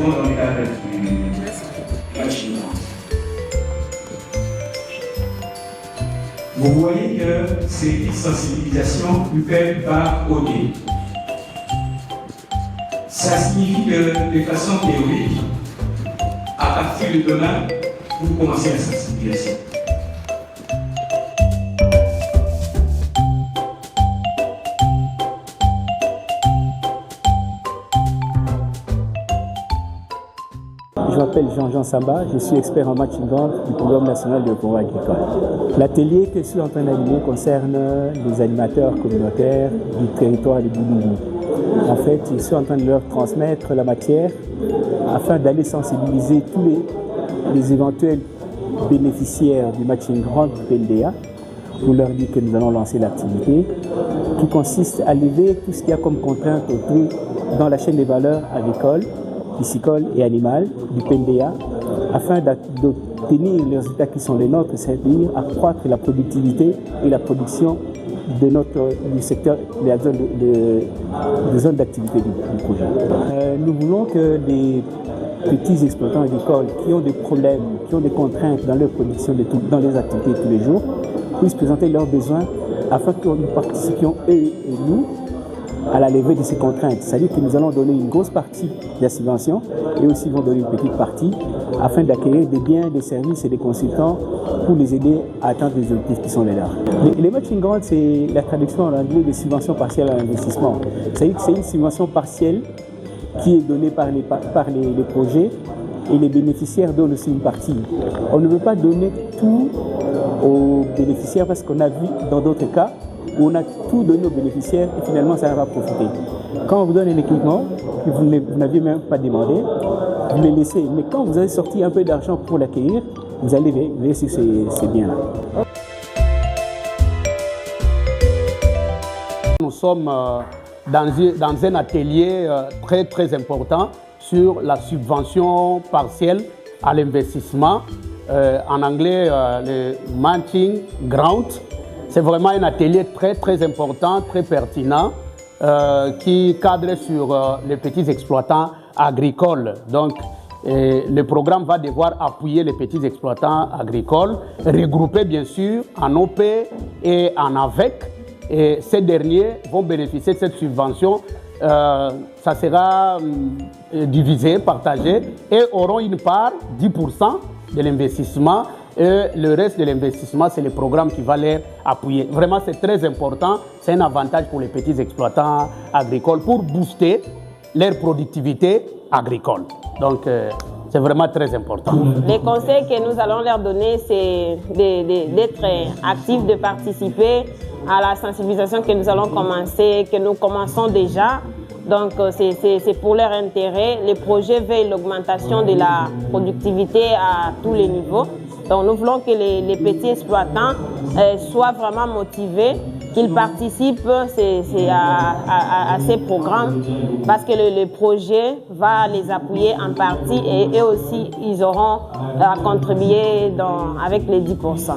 exactement dans le cadre du matching. Vous voyez que ces sensibilisations UPEL va au-delà. Ça signifie que de façon théorique, à partir de demain, vous commencez la sensibilisation. Je m'appelle Jean-Jean Samba, je suis expert en matching grande du programme national de progrès agricole. L'atelier que je suis en train d'animer concerne les animateurs communautaires du territoire de Bouloulou. En fait, je suis en train de leur transmettre la matière afin d'aller sensibiliser tous les éventuels bénéficiaires du matching grande du PNDA pour leur dire que nous allons lancer l'activité qui consiste à lever tout ce qu'il y a comme contrainte autour dans la chaîne des valeurs agricoles, piscicole et animale du PNDA afin d'obtenir les résultats qui sont les nôtres, c'est-à-dire accroître la productivité et la production de du secteur, des zones d'activité du projet. Nous voulons que les petits exploitants agricoles qui ont des problèmes, qui ont des contraintes dans leur production, dans les activités de tous les jours, puissent présenter leurs besoins afin que nous participions, eux et nous, à la levée de ces contraintes. C'est-à-dire que nous allons donner une grosse partie de la subvention et aussi vont donner une petite partie afin d'acquérir des biens, des services et des consultants pour les aider à atteindre les objectifs qui sont les leurs. Les matching grants, c'est la traduction en anglais de subvention partielle à l'investissement. C'est-à-dire que c'est une subvention partielle qui est donnée par les projets et les bénéficiaires donnent aussi une partie. On ne veut pas donner tout aux bénéficiaires parce qu'on a vu dans d'autres cas où on a tout donné aux bénéficiaires et finalement ça va profiter. Quand on vous donne un équipement que vous n'aviez même pas demandé, vous le laissez. Mais quand vous avez sorti un peu d'argent pour l'accueillir, vous allez laisser ces biens-là. Nous sommes dans un atelier très important sur la subvention partielle à l'investissement. En anglais, le matching grant. C'est vraiment un atelier très important, très pertinent, qui cadre sur les petits exploitants agricoles. Donc, le programme va devoir appuyer les petits exploitants agricoles, regroupés bien sûr en OP et en AVEC. Et ces derniers vont bénéficier de cette subvention. Ça sera divisé, partagé, et auront une part, 10% de l'investissement. Et le reste de l'investissement, c'est le programme qui va les appuyer. Vraiment, c'est très important. C'est un avantage pour les petits exploitants agricoles pour booster leur productivité agricole. Donc, c'est vraiment très important. Les conseils que nous allons leur donner, c'est d'être actifs, de participer à la sensibilisation que nous allons commencer, que nous commençons déjà. Donc, c'est pour leur intérêt. Le projet veille l'augmentation de la productivité à tous les niveaux. Donc, nous voulons que les petits exploitants soient vraiment motivés, qu'ils participent à ces programmes parce que le projet va les appuyer en partie et eux aussi, ils auront à contribuer avec les 10%.